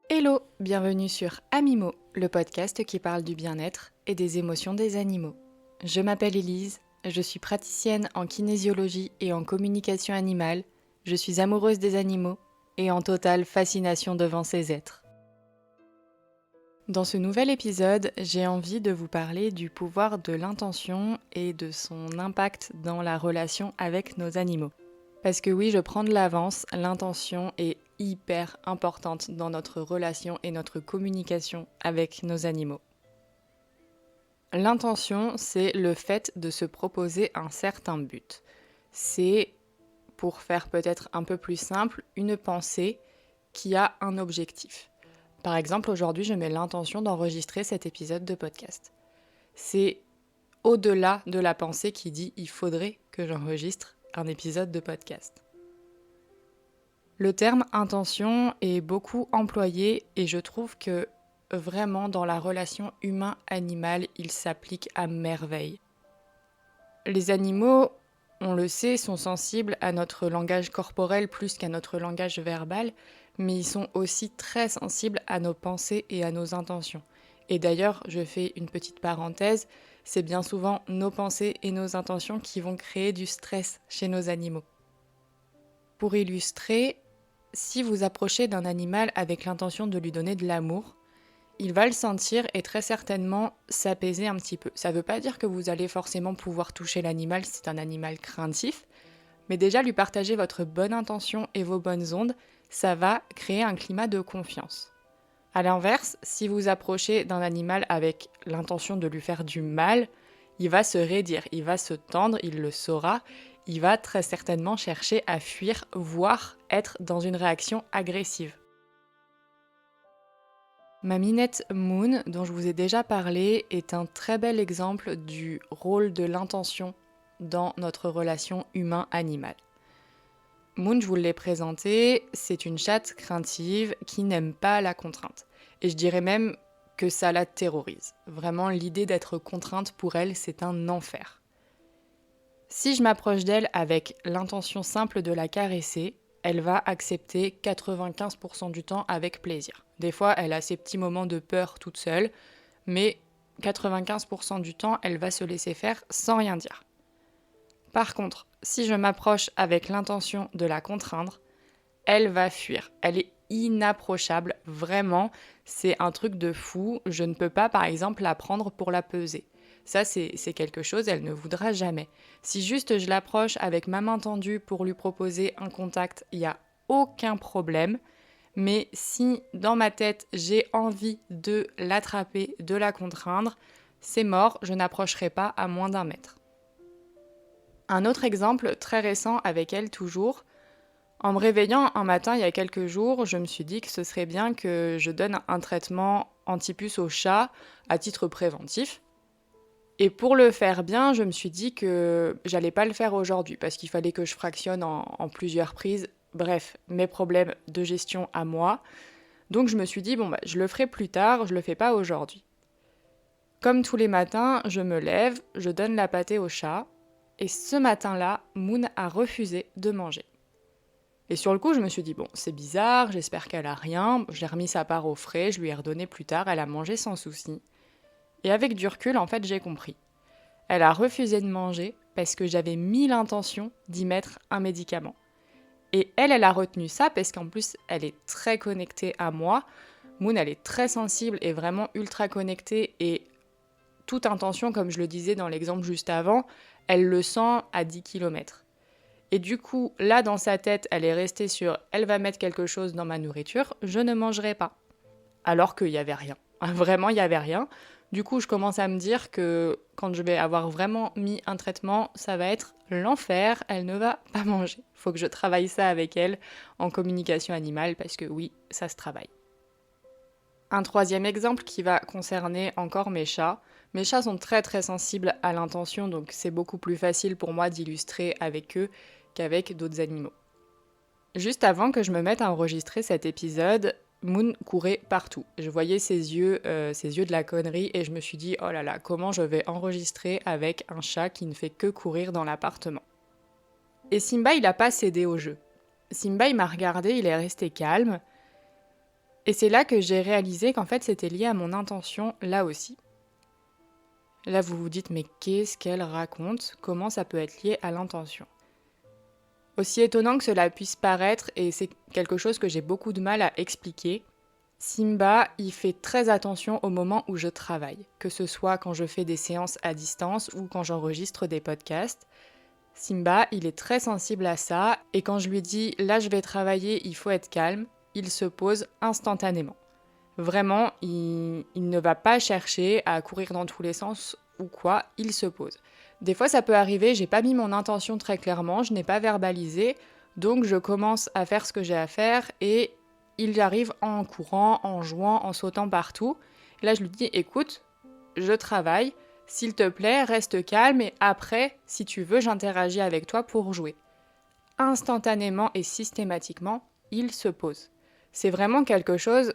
Hello, bienvenue sur Amimo, le podcast qui parle du bien-être et des émotions des animaux. Je m'appelle Élise, je suis praticienne en kinésiologie et en communication animale, je suis amoureuse des animaux et en totale fascination devant ces êtres. Dans ce nouvel épisode, j'ai envie de vous parler du pouvoir de l'intention et de son impact dans la relation avec nos animaux. Parce que oui, je prends de l'avance, l'intention est hyper importante dans notre relation et notre communication avec nos animaux. L'intention, c'est le fait de se proposer un certain but. C'est, pour faire peut-être un peu plus simple, une pensée qui a un objectif. Par exemple, aujourd'hui, je mets l'intention d'enregistrer cet épisode de podcast. C'est au-delà de la pensée qui dit « il faudrait que j'enregistre un épisode de podcast ». Le terme intention est beaucoup employé et je trouve que vraiment dans la relation humain-animal, il s'applique à merveille. Les animaux, on le sait, sont sensibles à notre langage corporel plus qu'à notre langage verbal, mais ils sont aussi très sensibles à nos pensées et à nos intentions. Et d'ailleurs, je fais une petite parenthèse, c'est bien souvent nos pensées et nos intentions qui vont créer du stress chez nos animaux. Pour illustrer, si vous approchez d'un animal avec l'intention de lui donner de l'amour, il va le sentir et très certainement s'apaiser un petit peu. Ça ne veut pas dire que vous allez forcément pouvoir toucher l'animal si c'est un animal craintif, mais déjà lui partager votre bonne intention et vos bonnes ondes, ça va créer un climat de confiance. A l'inverse, si vous approchez d'un animal avec l'intention de lui faire du mal, il va se raidir, il va se tendre, il le saura, il va très certainement chercher à fuir, voire être dans une réaction agressive. Ma minette Moon, dont je vous ai déjà parlé, est un très bel exemple du rôle de l'intention dans notre relation humain-animal. Moon, je vous l'ai présentée, c'est une chatte craintive qui n'aime pas la contrainte. Et je dirais même que ça la terrorise. Vraiment, l'idée d'être contrainte pour elle, c'est un enfer. Si je m'approche d'elle avec l'intention simple de la caresser, elle va accepter 95% du temps avec plaisir. Des fois, elle a ses petits moments de peur toute seule, mais 95% du temps, elle va se laisser faire sans rien dire. Par contre, si je m'approche avec l'intention de la contraindre, elle va fuir. Elle est inapprochable, vraiment, c'est un truc de fou. Je ne peux pas, par exemple, la prendre pour la peser. Ça, c'est quelque chose, elle ne voudra jamais. Si juste je l'approche avec ma main tendue pour lui proposer un contact, il n'y a aucun problème. Mais si dans ma tête, j'ai envie de l'attraper, de la contraindre, c'est mort, je n'approcherai pas à moins d'1 mètre. Un autre exemple très récent avec elle toujours, en me réveillant un matin il y a quelques jours, je me suis dit que ce serait bien que je donne un traitement antipuce au chat à titre préventif. Et pour le faire bien, je me suis dit que j'allais pas le faire aujourd'hui parce qu'il fallait que je fractionne en plusieurs prises. Bref, mes problèmes de gestion à moi. Donc je me suis dit, je le ferai plus tard, je le fais pas aujourd'hui. Comme tous les matins, je me lève, je donne la pâtée au chat. Et ce matin-là, Moon a refusé de manger. Et sur le coup, je me suis dit, c'est bizarre, j'espère qu'elle a rien. J'ai remis sa part au frais, je lui ai redonné plus tard, elle a mangé sans souci. Et avec du recul, en fait, j'ai compris. Elle a refusé de manger parce que j'avais mis l'intention d'y mettre un médicament. Et elle a retenu ça parce qu'en plus, elle est très connectée à moi. Moon, elle est très sensible et vraiment ultra connectée et toute intention, comme je le disais dans l'exemple juste avant, elle le sent à 10 km. Et du coup, là, dans sa tête, elle est restée sur « elle va mettre quelque chose dans ma nourriture, je ne mangerai pas ». Alors qu'il n'y avait rien. Vraiment, il n'y avait rien. Du coup, je commence à me dire que quand je vais avoir vraiment mis un traitement, ça va être l'enfer, elle ne va pas manger. Il faut que je travaille ça avec elle en communication animale parce que oui, ça se travaille. Un troisième exemple qui va concerner encore mes chats. Mes chats sont très très sensibles à l'intention, donc c'est beaucoup plus facile pour moi d'illustrer avec eux qu'avec d'autres animaux. Juste avant que je me mette à enregistrer cet épisode, Moon courait partout. Je voyais ses yeux de la connerie et je me suis dit, oh là là, comment je vais enregistrer avec un chat qui ne fait que courir dans l'appartement. Et Simba, il n'a pas cédé au jeu. Simba, il m'a regardé, il est resté calme. Et c'est là que j'ai réalisé qu'en fait c'était lié à mon intention là aussi. Là vous vous dites mais qu'est-ce qu'elle raconte? Comment ça peut être lié à l'intention? Aussi étonnant que cela puisse paraître, et c'est quelque chose que j'ai beaucoup de mal à expliquer, Simba, il fait très attention au moment où je travaille, que ce soit quand je fais des séances à distance ou quand j'enregistre des podcasts. Simba, il est très sensible à ça, et quand je lui dis là je vais travailler, il faut être calme, il se pose instantanément. Vraiment, il ne va pas chercher à courir dans tous les sens ou quoi, il se pose. Des fois ça peut arriver, j'ai pas mis mon intention très clairement, je n'ai pas verbalisé, donc je commence à faire ce que j'ai à faire et il arrive en courant, en jouant, en sautant partout. Et là je lui dis écoute, je travaille, s'il te plaît, reste calme et après, si tu veux, j'interagis avec toi pour jouer. Instantanément et systématiquement, il se pose. C'est vraiment quelque chose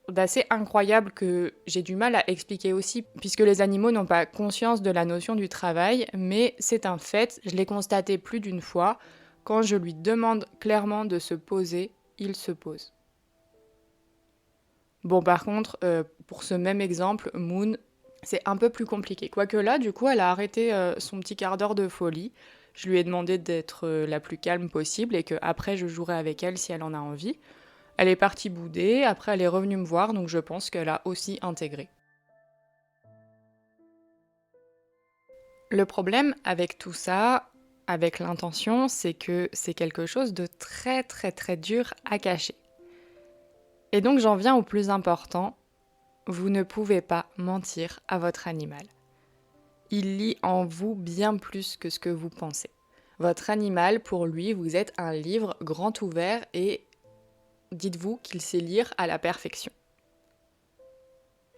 d'assez incroyable que j'ai du mal à expliquer aussi, puisque les animaux n'ont pas conscience de la notion du travail, mais c'est un fait, je l'ai constaté plus d'une fois, quand je lui demande clairement de se poser, il se pose. Bon, par contre, pour ce même exemple, Moon, c'est un peu plus compliqué. Quoique là, du coup, elle a arrêté son petit quart d'heure de folie. Je lui ai demandé d'être la plus calme possible et qu'après, je jouerai avec elle si elle en a envie. Elle est partie bouder, après elle est revenue me voir, donc je pense qu'elle a aussi intégré. Le problème avec tout ça, avec l'intention, c'est que c'est quelque chose de très très très dur à cacher. Et donc j'en viens au plus important, vous ne pouvez pas mentir à votre animal. Il lit en vous bien plus que ce que vous pensez. Votre animal, pour lui, vous êtes un livre grand ouvert et dites-vous qu'il sait lire à la perfection.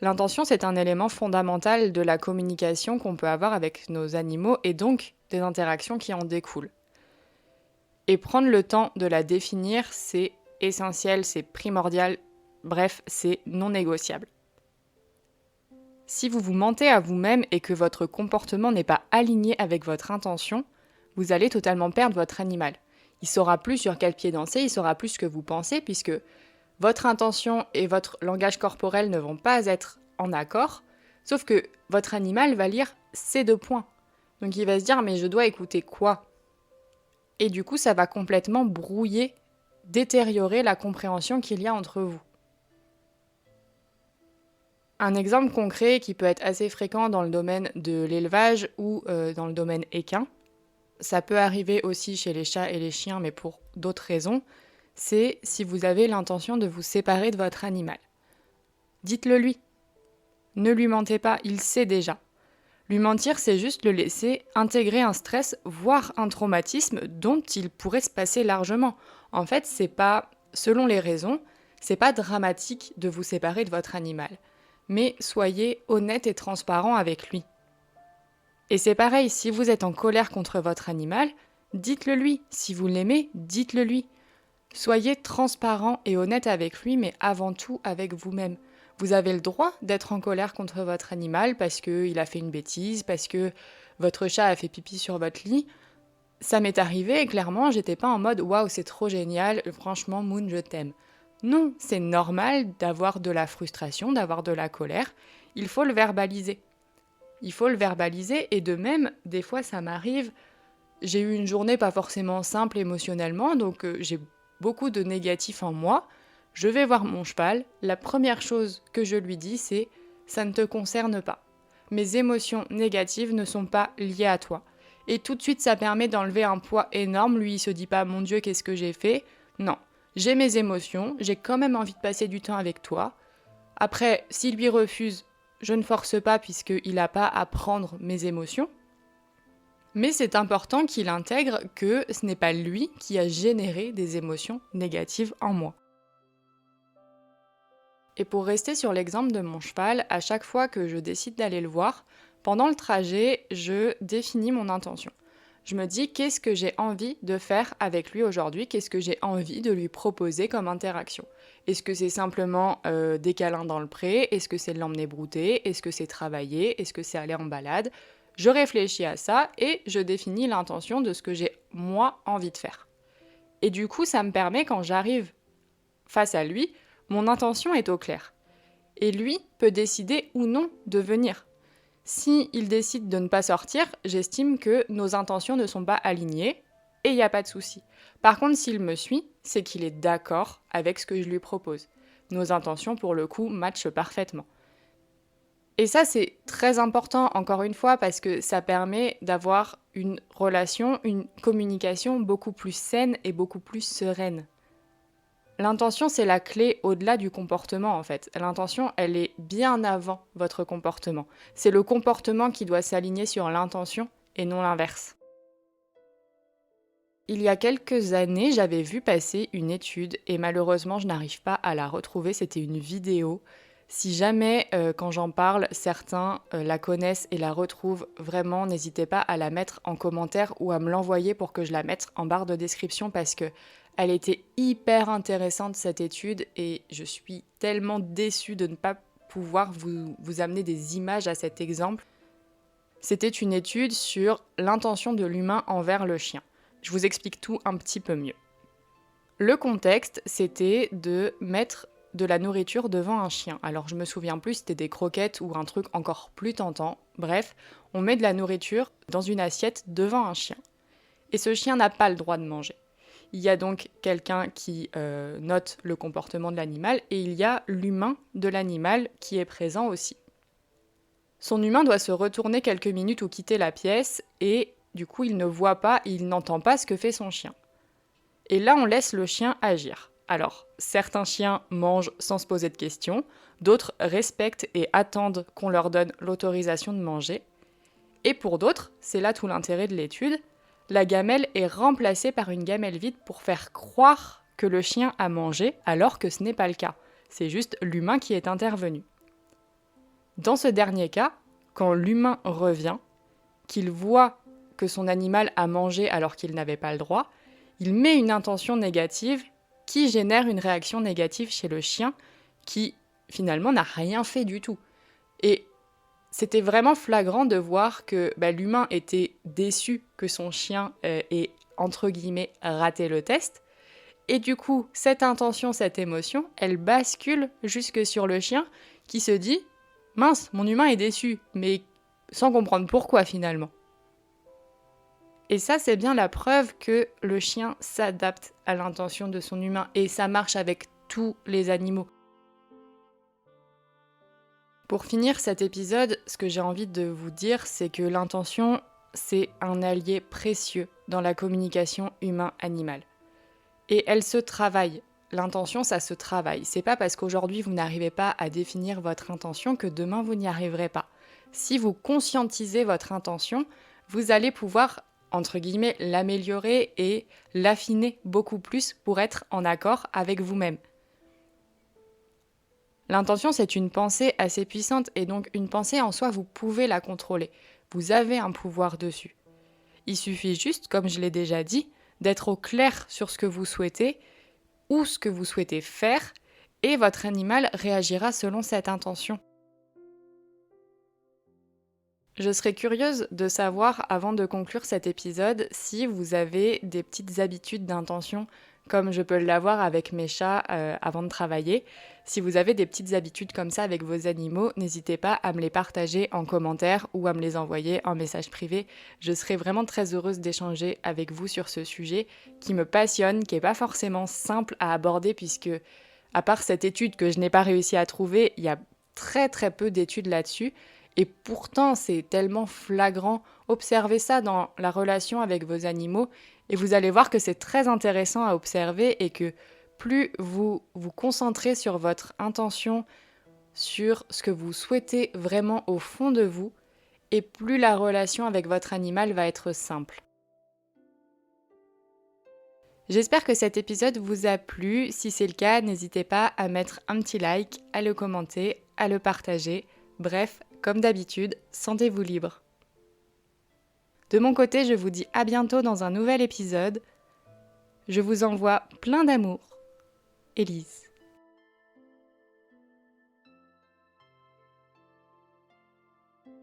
L'intention, c'est un élément fondamental de la communication qu'on peut avoir avec nos animaux et donc des interactions qui en découlent. Et prendre le temps de la définir, c'est essentiel, c'est primordial, bref, c'est non négociable. Si vous vous mentez à vous-même et que votre comportement n'est pas aligné avec votre intention, vous allez totalement perdre votre animal. Il saura plus sur quel pied danser, il saura plus ce que vous pensez, puisque votre intention et votre langage corporel ne vont pas être en accord, sauf que votre animal va lire ces deux points. Donc il va se dire « mais je dois écouter quoi ?» Et du coup, ça va complètement brouiller, détériorer la compréhension qu'il y a entre vous. Un exemple concret qui peut être assez fréquent dans le domaine de l'élevage ou dans le domaine équin, ça peut arriver aussi chez les chats et les chiens, mais pour d'autres raisons, c'est si vous avez l'intention de vous séparer de votre animal. Dites-le lui. Ne lui mentez pas, il sait déjà. Lui mentir, c'est juste le laisser intégrer un stress, voire un traumatisme dont il pourrait se passer largement. En fait, c'est pas, selon les raisons, c'est pas dramatique de vous séparer de votre animal. Mais soyez honnête et transparent avec lui. Et c'est pareil, si vous êtes en colère contre votre animal, dites-le lui. Si vous l'aimez, dites-le lui. Soyez transparent et honnête avec lui, mais avant tout avec vous-même. Vous avez le droit d'être en colère contre votre animal parce qu'il a fait une bêtise, parce que votre chat a fait pipi sur votre lit. Ça m'est arrivé et clairement, j'étais pas en mode « Waouh, c'est trop génial, franchement, Moon, je t'aime ». Non, c'est normal d'avoir de la frustration, d'avoir de la colère. Il faut le verbaliser. Il faut le verbaliser et de même, des fois, ça m'arrive. J'ai eu une journée pas forcément simple émotionnellement, donc j'ai beaucoup de négatifs en moi. Je vais voir mon cheval, la première chose que je lui dis c'est « ça ne te concerne pas ». Mes émotions négatives ne sont pas liées à toi. Et tout de suite ça permet d'enlever un poids énorme, lui il se dit pas « mon Dieu qu'est-ce que j'ai fait ?» Non, j'ai mes émotions, j'ai quand même envie de passer du temps avec toi. Après, s'il lui refuse, je ne force pas puisqu'il n'a pas à prendre mes émotions. Mais c'est important qu'il intègre que ce n'est pas lui qui a généré des émotions négatives en moi. Et pour rester sur l'exemple de mon cheval, à chaque fois que je décide d'aller le voir, pendant le trajet, je définis mon intention. Je me dis qu'est-ce que j'ai envie de faire avec lui aujourd'hui, qu'est-ce que j'ai envie de lui proposer comme interaction. Est-ce que c'est simplement des câlins dans le pré? Est-ce que c'est de l'emmener brouter? Est-ce que c'est travailler? Est-ce que c'est aller en balade? Je réfléchis à ça et je définis l'intention de ce que j'ai moi envie de faire. Et du coup, ça me permet quand j'arrive face à lui, Mon intention est au clair. Et lui peut décider ou non de venir. Si il décide de ne pas sortir, j'estime que nos intentions ne sont pas alignées et il n'y a pas de souci. Par contre, s'il me suit, c'est qu'il est d'accord avec ce que je lui propose. Nos intentions, pour le coup, matchent parfaitement. Et ça, c'est très important, encore une fois, parce que ça permet d'avoir une relation, une communication beaucoup plus saine et beaucoup plus sereine. L'intention, c'est la clé au-delà du comportement, en fait. L'intention, elle est bien avant votre comportement. C'est le comportement qui doit s'aligner sur l'intention et non l'inverse. Il y a quelques années, j'avais vu passer une étude et malheureusement, je n'arrive pas à la retrouver. C'était une vidéo. Si jamais, quand j'en parle, certains la connaissent et la retrouvent, vraiment, n'hésitez pas à la mettre en commentaire ou à me l'envoyer pour que je la mette en barre de description parce que elle était hyper intéressante cette étude et je suis tellement déçue de ne pas pouvoir vous amener des images à cet exemple. C'était une étude sur l'intention de l'humain envers le chien. Je vous explique tout un petit peu mieux. Le contexte, c'était de mettre de la nourriture devant un chien. Alors je me souviens plus, c'était des croquettes ou un truc encore plus tentant. Bref, on met de la nourriture dans une assiette devant un chien. Et ce chien n'a pas le droit de manger. Il y a donc quelqu'un qui note le comportement de l'animal et il y a l'humain de l'animal qui est présent aussi. Son humain doit se retourner quelques minutes ou quitter la pièce et du coup il ne voit pas, il n'entend pas ce que fait son chien. Et là on laisse le chien agir. Alors, certains chiens mangent sans se poser de questions, d'autres respectent et attendent qu'on leur donne l'autorisation de manger. Et pour d'autres, c'est là tout l'intérêt de l'étude, la gamelle est remplacée par une gamelle vide pour faire croire que le chien a mangé alors que ce n'est pas le cas. C'est juste l'humain qui est intervenu. Dans ce dernier cas, quand l'humain revient, qu'il voit que son animal a mangé alors qu'il n'avait pas le droit, il met une intention négative qui génère une réaction négative chez le chien qui finalement n'a rien fait du tout. Et c'était vraiment flagrant de voir que l'humain était déçu que son chien ait, entre guillemets, raté le test. Et du coup, cette intention, cette émotion, elle bascule jusque sur le chien qui se dit « Mince, mon humain est déçu », mais sans comprendre pourquoi finalement. Et ça, c'est bien la preuve que le chien s'adapte à l'intention de son humain. Et ça marche avec tous les animaux. Pour finir cet épisode, ce que j'ai envie de vous dire, c'est que l'intention, c'est un allié précieux dans la communication humain-animal. Et elle se travaille. L'intention, ça se travaille. C'est pas parce qu'aujourd'hui vous n'arrivez pas à définir votre intention que demain vous n'y arriverez pas. Si vous conscientisez votre intention, vous allez pouvoir, entre guillemets, l'améliorer et l'affiner beaucoup plus pour être en accord avec vous-même. L'intention, c'est une pensée assez puissante et donc une pensée en soi, vous pouvez la contrôler. Vous avez un pouvoir dessus. Il suffit juste, comme je l'ai déjà dit, d'être au clair sur ce que vous souhaitez ou ce que vous souhaitez faire et votre animal réagira selon cette intention. Je serais curieuse de savoir, avant de conclure cet épisode, si vous avez des petites habitudes d'intention, comme je peux l'avoir avec mes chats avant de travailler. Si vous avez des petites habitudes comme ça avec vos animaux, n'hésitez pas à me les partager en commentaire ou à me les envoyer en message privé. Je serais vraiment très heureuse d'échanger avec vous sur ce sujet qui me passionne, qui n'est pas forcément simple à aborder puisque, à part cette étude que je n'ai pas réussi à trouver, il y a très très peu d'études là-dessus. Et pourtant, c'est tellement flagrant. Observez ça dans la relation avec vos animaux et vous allez voir que c'est très intéressant à observer et que plus vous vous concentrez sur votre intention, sur ce que vous souhaitez vraiment au fond de vous, et plus la relation avec votre animal va être simple. J'espère que cet épisode vous a plu. Si c'est le cas, n'hésitez pas à mettre un petit like, à le commenter, à le partager. Bref, comme d'habitude, sentez-vous libre. De mon côté, je vous dis à bientôt dans un nouvel épisode. Je vous envoie plein d'amour. Élise.